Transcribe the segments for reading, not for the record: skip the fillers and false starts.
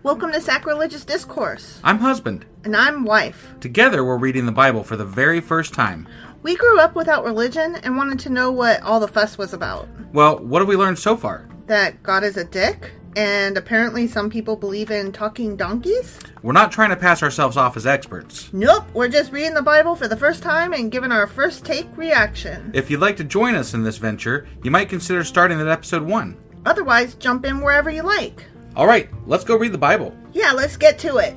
Welcome to Sacrilegious Discourse. I'm husband. And I'm wife. Together, we're reading the Bible for the very first time. We grew up without religion and wanted to know what all the fuss was about. Well, what have we learned so far? That God is a dick, and apparently some people believe in talking donkeys? We're not trying to pass ourselves off as experts. Nope, we're just reading the Bible for the first time and giving our first take reaction. If you'd like to join us in this venture, you might consider starting at episode 1. Otherwise, jump in wherever you like. All right, let's go read the Bible. Yeah, let's get to it.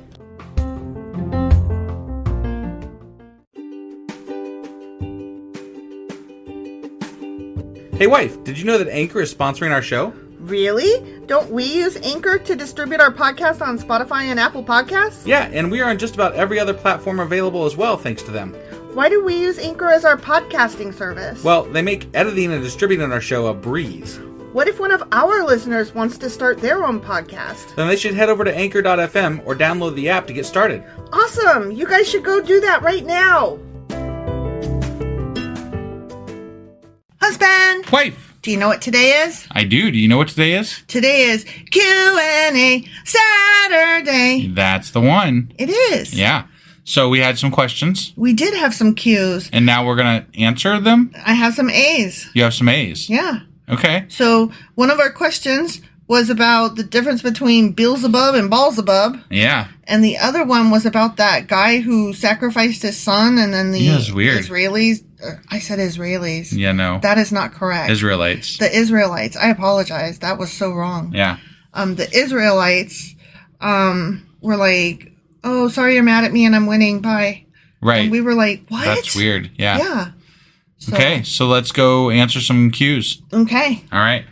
Hey wife, did you know that Anchor is sponsoring our show? Really? Don't we use Anchor to distribute our podcast on Spotify and Apple Podcasts? Yeah, and we are on just about every other platform available as well, thanks to them. Why do we use Anchor as our podcasting service? Well, they make editing and distributing our show a breeze. What if one of our listeners wants to start their own podcast? Then they should head over to anchor.fm or download the app to get started. Awesome! You guys should go do that right now! Husband! Wife! Do you know what today is? I do. Do you know what today is? Today is Q&A Saturday. That's the one. It is. Yeah. So we had some questions. We did have some Q's. And now we're going to answer them? I have some A's. You have some A's? Yeah. Okay. So one of our questions was about the difference between Beelzebub and Baalzebub. Yeah. And the other one was about that guy who sacrificed his son and then the Israelis. I said Israelis. Yeah, no. That is not correct. Israelites. The Israelites. I apologize. That was so wrong. Yeah. The Israelites were like, oh, sorry you're mad at me and I'm winning. Bye. Right. And we were like, what? That's weird. Yeah. Yeah. So, okay, so let's go answer some cues. Okay. All right.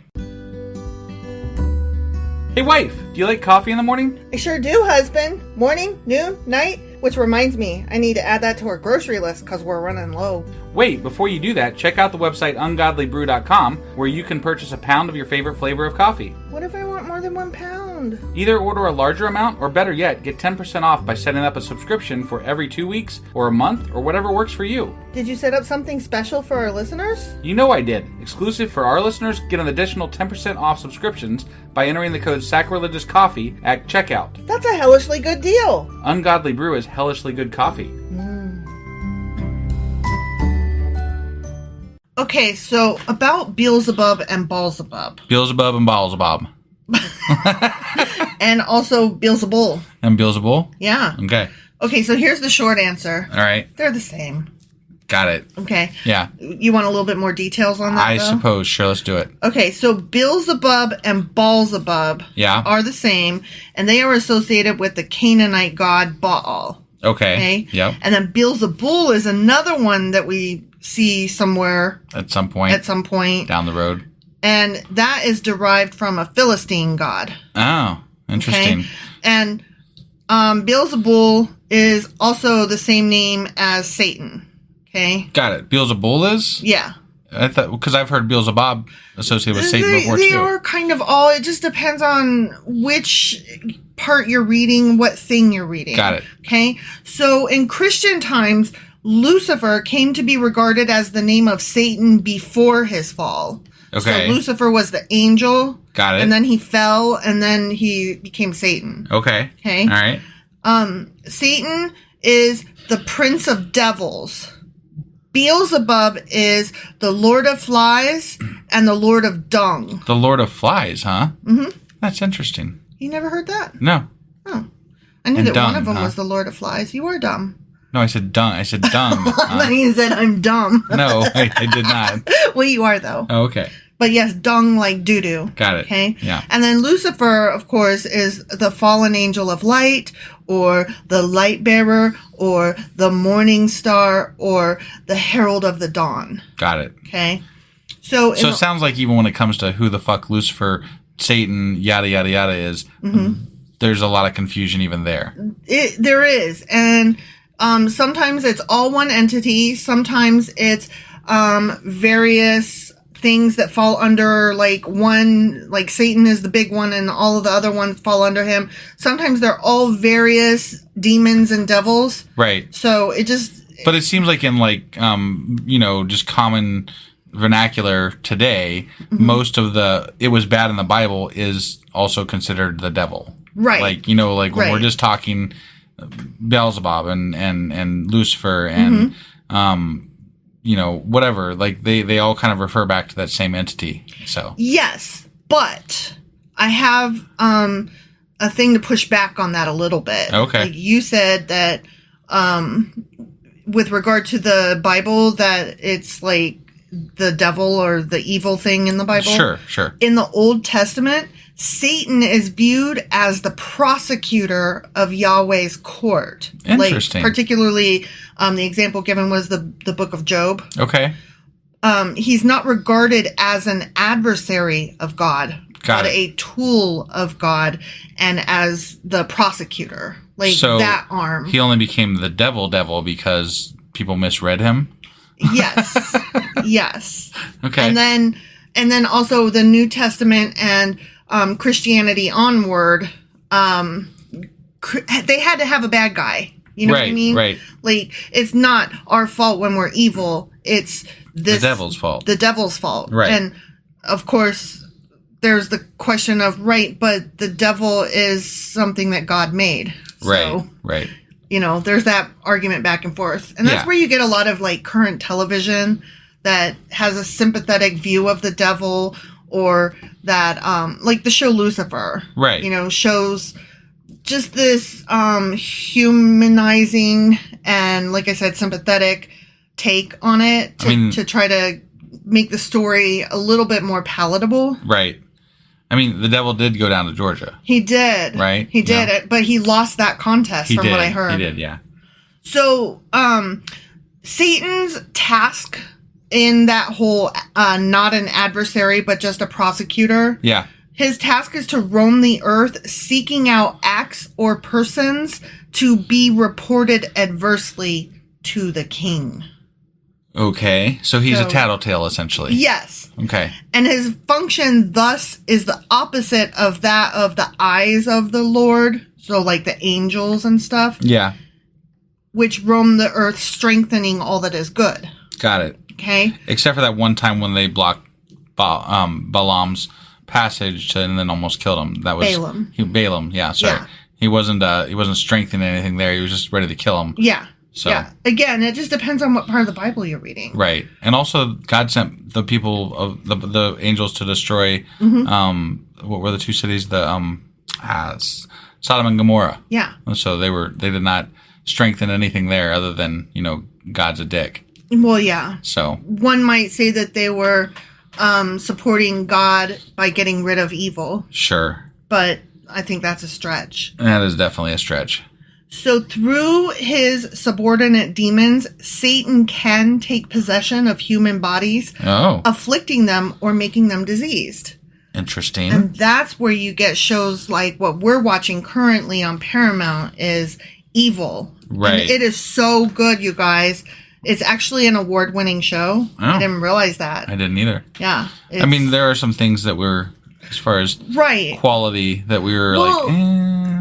Hey, wife, do you like coffee in the morning? I sure do, husband. Morning, noon, night. Which reminds me, I need to add that to our grocery list because we're running low. Wait, before you do that, check out the website ungodlybrew.com where you can purchase a pound of your favorite flavor of coffee. What if I want more than 1 pound? Either order a larger amount, or better yet, get 10% off by setting up a subscription for every 2 weeks or a month or whatever works for you. Did you set up something special for our listeners? You know I did. Exclusive for our listeners, get an additional 10% off subscriptions by entering the code SACRILEGIOUSCOFFEE at checkout. That's a hellishly good deal. Ungodly Brew is hellishly good coffee. Okay, so about Beelzebub and Baalzebub. Beelzebub and Baalzebub. And also Beelzebul. And Beelzebul? Yeah. Okay. Okay, so here's the short answer. All right. They're the same. Got it. Okay. Yeah. You want a little bit more details on that, I though? suppose. Sure, let's do it. Okay, so Beelzebub and Baalzebub are the same, and they are associated with the Canaanite god Baal. Okay. Yep. And then Beelzebul is another one that we see somewhere. At some point. Down the road. And that is derived from a Philistine god. Oh, interesting. Okay? And Beelzebul is also the same name as Satan. Okay? Got it. Beelzebul is? Yeah. I thought, because I've heard Beelzebub associated with Satan before, too. They are kind of all, it just depends on which part you're reading, what thing you're reading. Got it. Okay? So in Christian times, Lucifer came to be regarded as the name of Satan before his fall. Okay. So Lucifer was the angel. Got it. And then he fell, and then he became Satan. Okay. Okay? All right. Satan is the prince of devils. Beelzebub is the lord of flies and the lord of dung. The Lord of Flies, huh? Mm-hmm. That's interesting. You never heard that? No. Oh. I knew And that dung, one of them huh? was the lord of flies. You are dumb. No, I said dung. I said dung. Then you said I'm dumb. No, I did not. Well, you are, though. Oh, okay. But yes, dung like doo-doo. Got it. Okay? Yeah. And then Lucifer, of course, is the fallen angel of light, or the light bearer, or the morning star, or the herald of the dawn. Got it. Okay? So it sounds like even when it comes to who the fuck Lucifer, Satan, yada, yada, yada is, there's a lot of confusion even there. There is. And sometimes it's all one entity. Sometimes it's various things that fall under like one, like Satan is the big one and all of the other ones fall under him. Sometimes they're all various demons and devils. Right. So it just... But it seems like in like, just common vernacular today, most of it was bad in the Bible is also considered the devil. Right. Like, like when we're just talking Beelzebub and Lucifer and, whatever, like they all kind of refer back to that same entity. So. Yes, but I have a thing to push back on that a little bit. Okay. Like you said that with regard to the Bible, that it's like the devil or the evil thing in the Bible. Sure. In the Old Testament, Satan is viewed as the prosecutor of Yahweh's court. Interesting. Like, particularly, the example given was the book of Job. Okay. He's not regarded as an adversary of God, but a tool of God and as the prosecutor. Like, so that arm. He only became the devil because people misread him? Yes. Yes. Okay. And then also the New Testament and Christianity onward, they had to have a bad guy. You know what I mean? Right. Like, it's not our fault when we're evil. It's the devil's fault. The devil's fault. Right. And of course, there's the question of, but the devil is something that God made. Right. Right. There's that argument back and forth. And that's where you get a lot of like current television that has a sympathetic view of the devil, or that, like the show Lucifer. Right. Shows just this humanizing and, like I said, sympathetic take on it to try to make the story a little bit more palatable. Right. I mean, the devil did go down to Georgia. He did. Right? He did it, but he lost that contest what I heard. He did, yeah. So, Satan's task in that whole, not an adversary, but just a prosecutor. Yeah. His task is to roam the earth, seeking out acts or persons to be reported adversely to the king. Okay. So he's a tattletale, essentially. Yes. Okay. And his function, thus, is the opposite of that of the eyes of the Lord. So, like the angels and stuff. Yeah. Which roam the earth, strengthening all that is good. Got it. Okay. Except for that one time when they blocked Balaam's passage and then almost killed him. That was Balaam. Balaam, yeah, sorry. Yeah. He wasn't strengthening anything there. He was just ready to kill him. Yeah. So yeah. Again, it just depends on what part of the Bible you're reading. Right. And also God sent the people of the angels to destroy what were the two cities? Sodom and Gomorrah. Yeah. And so they did not strengthen anything there other than, God's a dick. Well, yeah. So one might say that they were supporting God by getting rid of evil. Sure. But I think that's a stretch. That is definitely a stretch. So through his subordinate demons, Satan can take possession of human bodies, afflicting them or making them diseased. Interesting. And that's where you get shows like what we're watching currently on Paramount is Evil. Right. And it is so good, you guys. It's actually an award-winning show. Oh, I didn't realize that. I didn't either. Yeah. I mean, there are some things that were, as far as quality, that we were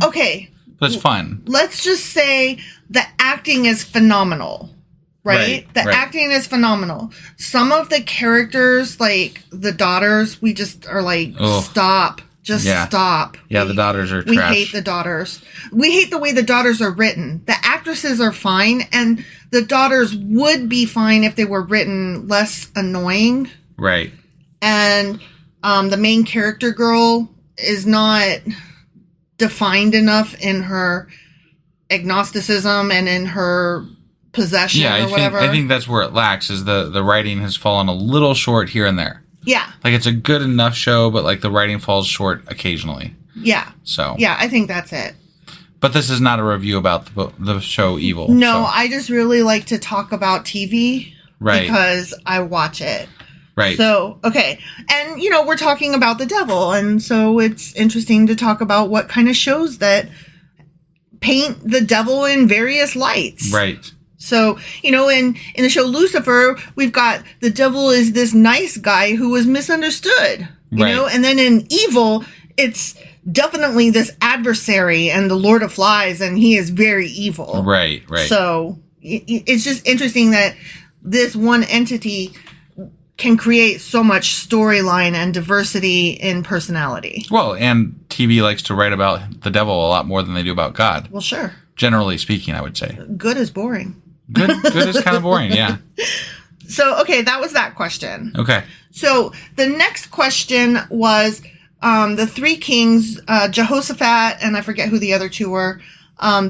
okay. But it's fun. Let's just say the acting is phenomenal, right? The acting is phenomenal. Some of the characters, like the daughters, we just are like, stop. Just stop. Yeah, the daughters are trash. We hate the daughters. We hate the way the daughters are written. The actresses are fine, and the daughters would be fine if they were written less annoying. Right. And the main character girl is not defined enough in her agnosticism and in her possession or whatever. I think that's where it lacks, is the writing has fallen a little short here and there. Yeah. Like, it's a good enough show, but, like, the writing falls short occasionally. Yeah. So. Yeah, I think that's it. But this is not a review about the show Evil. No, I just really like to talk about TV. Right. Because I watch it. Right. So, okay. And, we're talking about the devil. And so it's interesting to talk about what kind of shows that paint the devil in various lights. Right. So, in the show Lucifer, we've got the devil is this nice guy who was misunderstood, you know? And then in Evil, it's definitely this adversary and the Lord of Flies, and he is very evil. Right. So, it's just interesting that this one entity can create so much storyline and diversity in personality. Well, and TV likes to write about the devil a lot more than they do about God. Well, sure. Generally speaking, I would say. Good is boring. Good is kind of boring, yeah. So, okay, that was that question. Okay. So the next question was the three kings, Jehoshaphat, and I forget who the other two were.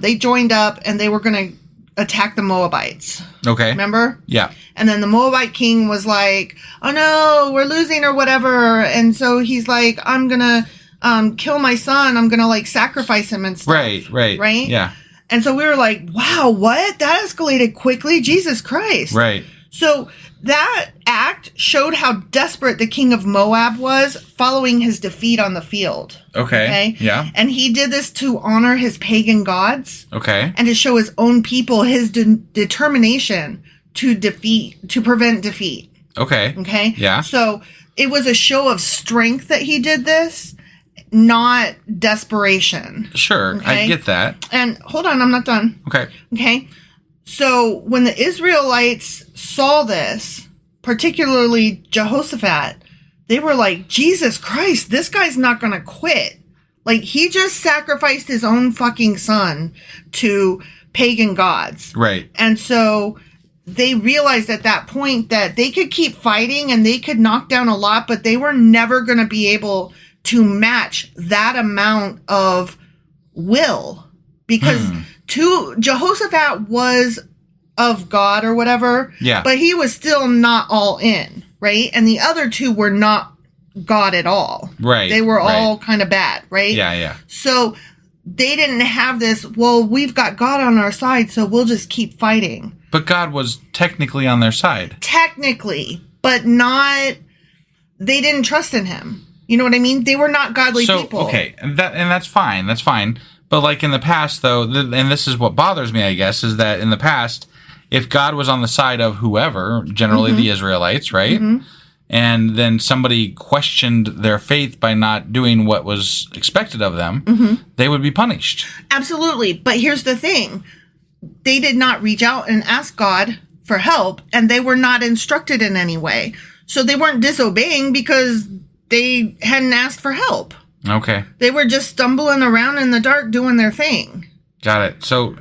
They joined up and they were going to attack the Moabites. Okay. Remember? Yeah. And then the Moabite king was like, oh no, we're losing or whatever. And so he's like, I'm going to kill my son. I'm going to like sacrifice him and stuff. Right? Yeah. And so we were like, wow, what? That escalated quickly. Jesus Christ. Right. So that act showed how desperate the king of Moab was following his defeat on the field. Okay. Yeah. And he did this to honor his pagan gods. Okay. And to show his own people his determination to prevent defeat. Okay. Okay. Yeah. So it was a show of strength that he did this, not desperation. Sure. Okay? I get that. And hold on, I'm not done. Okay. Okay. So when the Israelites saw this, particularly Jehoshaphat, they were like, Jesus Christ, this guy's not going to quit. Like, he just sacrificed his own fucking son to pagan gods. Right. And so they realized at that point that they could keep fighting and they could knock down a lot, but they were never going to be able to match that amount of will. Because Jehoshaphat was of God or whatever. Yeah. But he was still not all in, right? And the other two were not God at all. Right. They were all kind of bad, right? Yeah. So they didn't have this, well, we've got God on our side, so we'll just keep fighting. But God was technically on their side. Technically, but not, they didn't trust in him. You know what I mean? They were not godly people. Okay, and that's fine. That's fine. But like in the past, though, and this is what bothers me, I guess, is that in the past, if God was on the side of whoever, generally the Israelites, right? And then somebody questioned their faith by not doing what was expected of them, they would be punished. Absolutely. But here's the thing. They did not reach out and ask God for help, and they were not instructed in any way. So they weren't disobeying because they hadn't asked for help. Okay. They were just stumbling around in the dark doing their thing. Got it. So,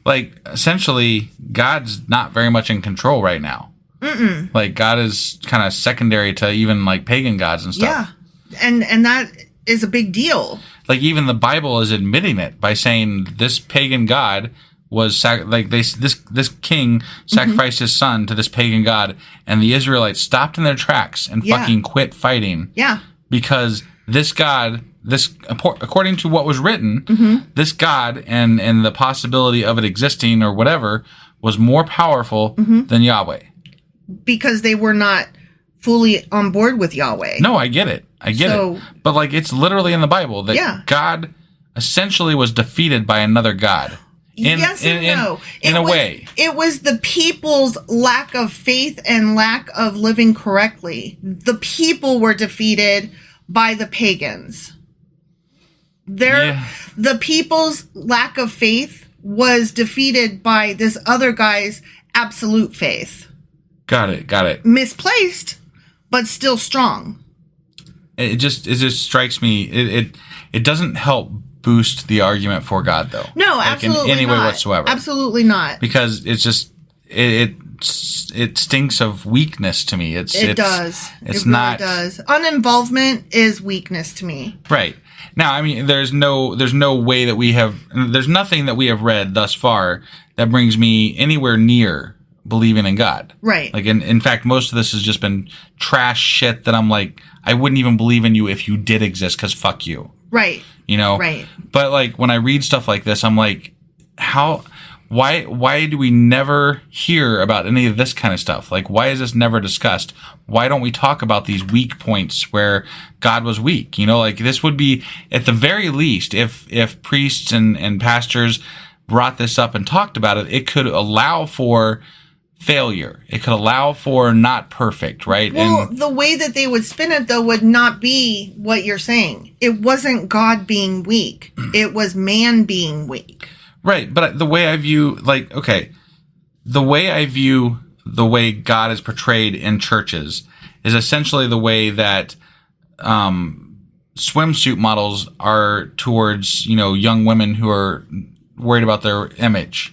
like, essentially, God's not very much in control right now. Like, God is kind of secondary to even, like, pagan gods and stuff. Yeah. And that is a big deal. Like, even the Bible is admitting it by saying this pagan god was, this king sacrificed his son to this pagan god, and the Israelites stopped in their tracks and fucking quit fighting. Yeah. Because this god, according to what was written, this god and the possibility of it existing or whatever was more powerful than Yahweh. Because they were not fully on board with Yahweh. No, I get it. it. But like, it's literally in the Bible that God essentially was defeated by another god. Yes and no. In a way. It was the people's lack of faith and lack of living correctly. The people were defeated by the pagans. The people's lack of faith was defeated by this other guy's absolute faith. Got it. Misplaced, but still strong. It just strikes me. It doesn't help boost the argument for God, though. No, absolutely in any not. way whatsoever. Absolutely not. Because it's just it stinks of weakness to me. It does. It really does. Uninvolvement is weakness to me. Right. Now, I mean, there's no way that there's nothing that we have read thus far that brings me anywhere near believing in God. Right. Like, in fact, most of this has just been trash shit that I'm like, I wouldn't even believe in you if you did exist, because fuck you. Right. You know? Right. But like, when I read stuff like this, I'm like, why do we never hear about any of this kind of stuff? Like, why is this never discussed? Why don't we talk about these weak points where God was weak? You know, like, this would be, at the very least, if priests and pastors brought this up and talked about it, it could allow for failure. It could allow for not perfect, right? Well, the way that they would spin it, though, would not be what you're saying. It wasn't God being weak. It was man being weak. Right, but the way I view, the way God is portrayed in churches is essentially the way that swimsuit models are towards, young women who are worried about their image.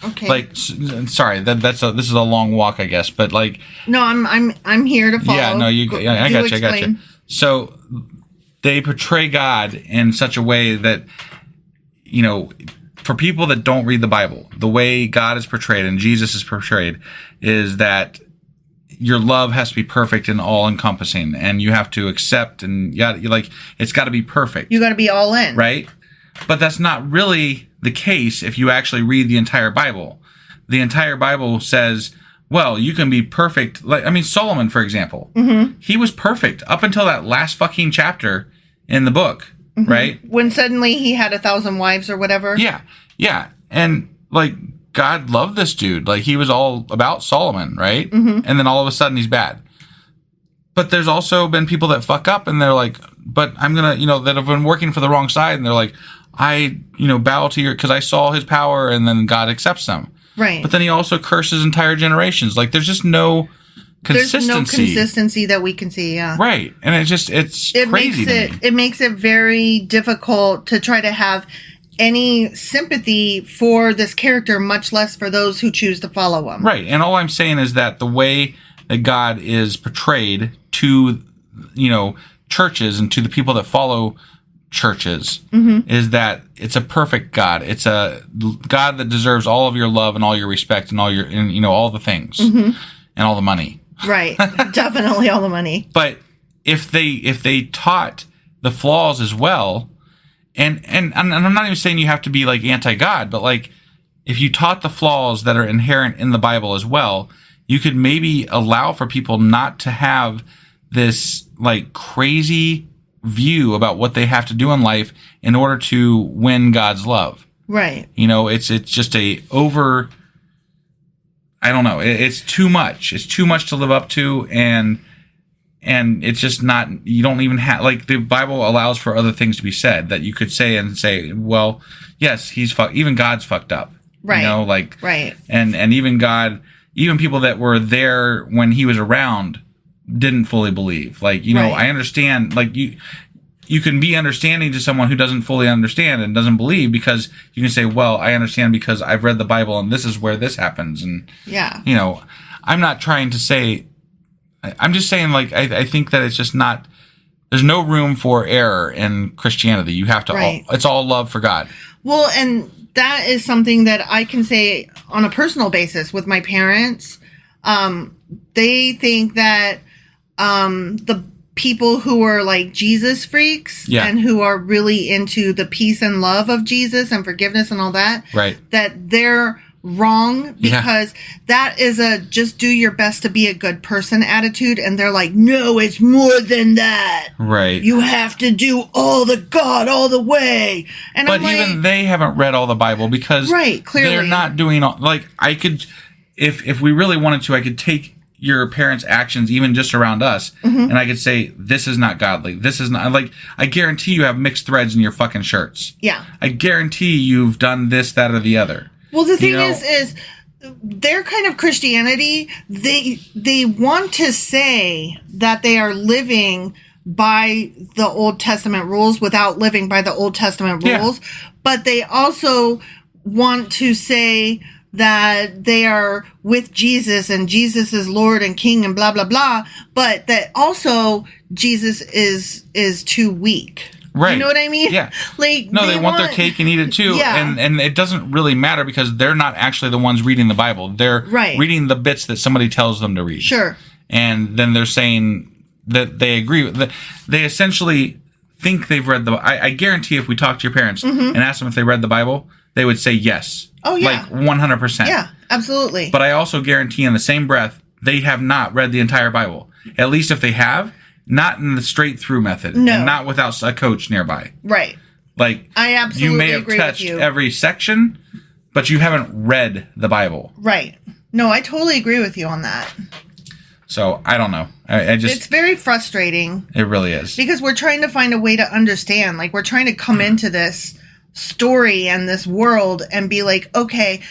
Okay. Like, sorry, this is a long walk, I guess, but like. No, I'm here to follow. Yeah, no, I got you. So they portray God in such a way that, for people that don't read the Bible, the way God is portrayed and Jesus is portrayed is that your love has to be perfect and all encompassing, and you have to accept, and it's got to be perfect. You got to be all in, right? But that's not really the case if you actually read the entire Bible. The entire Bible says, well, you can be perfect. Solomon, for example, he was perfect up until that last fucking chapter in the book, right? When suddenly he had 1,000 wives or whatever. Yeah, and God loved this dude. He was all about Solomon, right? And then all of a sudden he's bad. But there's also been people that fuck up and they're like, but I'm going to, that have been working for the wrong side. And they're like, I, bow to your, because I saw his power, and then God accepts them. Right. But then he also curses entire generations. There's just no consistency. There's no consistency that we can see, yeah. Right. And it's crazy to me. It makes it very difficult to try to have any sympathy for this character, much less for those who choose to follow him. Right. And all I'm saying is that the way that God is portrayed to, churches and to the people that follow churches is that it's a perfect God. It's a God that deserves all of your love and all your respect and all your, all the things and all the money. Right. Definitely all the money. But if they taught the flaws as well, and I'm not even saying you have to be anti-God, but if you taught the flaws that are inherent in the Bible as well, you could maybe allow for people not to have this crazy view about what they have to do in life in order to win God's love. Right. It's just I don't know. It's too much. It's too much to live up to, and it's just not, you don't even have, the Bible allows for other things to be said that you could say, well, yes, even God's fucked up. Right. Right. And even God, even people that were there when he was around didn't fully believe. Right. I understand, you can be understanding to someone who doesn't fully understand and doesn't believe, because you can say, well, I understand because I've read the Bible and this is where this happens. And, yeah, I'm not trying to say, I'm just saying, I think that it's just not, there's no room for error in Christianity. You have to, it's all love for God. Well, and that is something that I can say on a personal basis with my parents. They think that the people who are Jesus freaks and who are really into the peace and love of Jesus and forgiveness and all that, right, that they're wrong, because that is a just do your best to be a good person attitude, and they're like, no, it's more than that. Right. You have to do all the God all the way. And but even they haven't read all the Bible, because clearly they're not doing all, I could, if we really wanted to, I could take your parents' actions, even just around us, and I could say, this is not godly. This is not, I guarantee you have mixed threads in your fucking shirts. Yeah. I guarantee you've done this, that, or the other. Well, the thing is their kind of Christianity, they want to say that they are living by the Old Testament rules without living by the Old Testament rules, but they also want to say that they are with Jesus and Jesus is Lord and King and blah, blah, blah, but that also Jesus is too weak. Right. You know what I mean? Yeah. They want their cake and eat it too. Yeah. And it doesn't really matter, because they're not actually the ones reading the Bible. They're reading the bits that somebody tells them to read. Sure. And then they're saying that they agree with they essentially think they've read the I guarantee if we talk to your parents and ask them if they read the Bible, they would say yes. Oh, yeah. 100%. Yeah, absolutely. But I also guarantee in the same breath, they have not read the entire Bible. At least if they have, not in the straight through method. No. And not without a coach nearby. Right. I absolutely you may have touched every section, but you haven't read the Bible. Right. No, I totally agree with you on that. So, I don't know. I just... It's very frustrating. It really is. Because we're trying to find a way to understand. We're trying to come into this story and this world and be like, okay,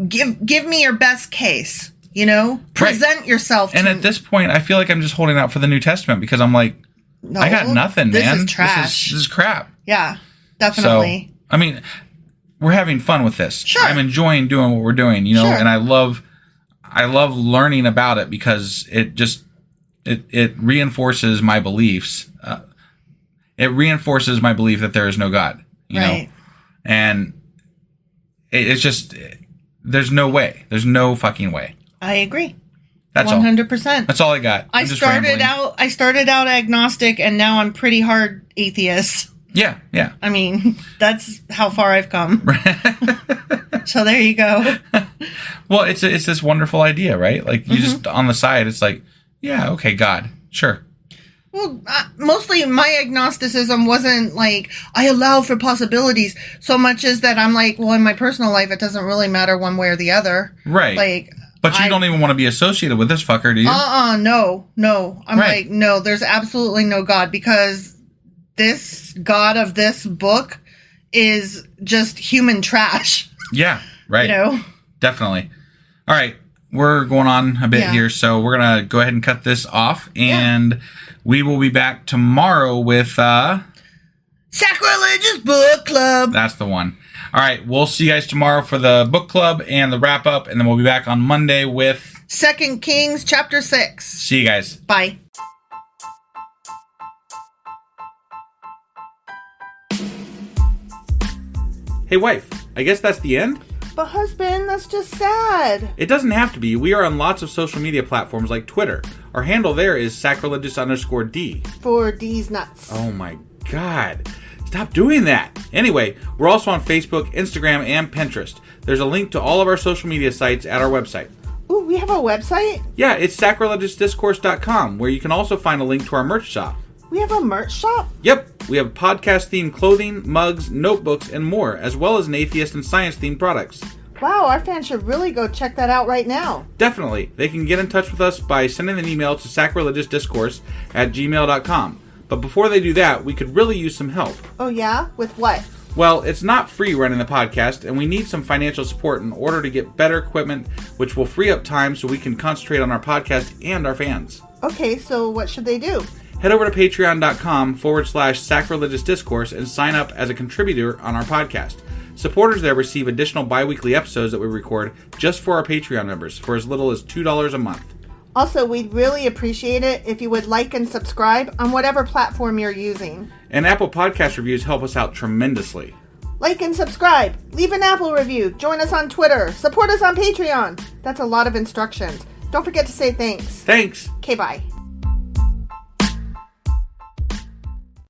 give me your best case. You know, present yourself. And at this point, I feel like I'm just holding out for the New Testament because I'm like, no, I got nothing, man. This is trash. This is crap. Yeah, definitely. So, I mean, we're having fun with this. Sure. I'm enjoying doing what we're doing, you know, and I love learning about it because it just it reinforces my beliefs. It reinforces my belief that there is no God, you know, and it's just there's no way. There's no fucking way. I agree. That's 100%. All. That's all I got. I started out agnostic, and now I'm pretty hard atheist. Yeah. I mean, that's how far I've come. So there you go. Well, it's this wonderful idea, right? Like you just on the side, it's like, yeah, okay, God, sure. Well, mostly my agnosticism wasn't like I allow for possibilities so much as that I'm like, well, in my personal life, it doesn't really matter one way or the other. Right. Like. But you don't even want to be associated with this fucker, do you? No. I'm like, no, there's absolutely no God because this God of this book is just human trash. Yeah, right. You know? Definitely. All right, we're going on a bit here, so we're going to go ahead and cut this off, and we will be back tomorrow with... Sacrilegious Book Club. That's the one. All right, we'll see you guys tomorrow for the book club and the wrap up, and then we'll be back on Monday with 2 Kings chapter 6. See you guys. Bye. Hey, wife, I guess that's the end? But husband, that's just sad. It doesn't have to be. We are on lots of social media platforms like Twitter. Our handle there is sacrilegious_D. For D's nuts. Oh my God. Stop doing that. Anyway, we're also on Facebook, Instagram, and Pinterest. There's a link to all of our social media sites at our website. Ooh, we have a website? Yeah, it's sacrilegiousdiscourse.com, where you can also find a link to our merch shop. We have a merch shop? Yep, we have podcast-themed clothing, mugs, notebooks, and more, as well as an atheist and science-themed products. Wow, our fans should really go check that out right now. Definitely. They can get in touch with us by sending an email to sacrilegiousdiscourse@gmail.com. But before they do that, we could really use some help. Oh yeah? With what? Well, it's not free running the podcast, and we need some financial support in order to get better equipment, which will free up time so we can concentrate on our podcast and our fans. Okay, so what should they do? Head over to patreon.com/sacrilegiousdiscourse and sign up as a contributor on our podcast. Supporters there receive additional bi-weekly episodes that we record just for our Patreon members for as little as $2 a month. Also, we'd really appreciate it if you would like and subscribe on whatever platform you're using. And Apple Podcast reviews help us out tremendously. Like and subscribe. Leave an Apple review. Join us on Twitter. Support us on Patreon. That's a lot of instructions. Don't forget to say thanks. Thanks. Okay, bye.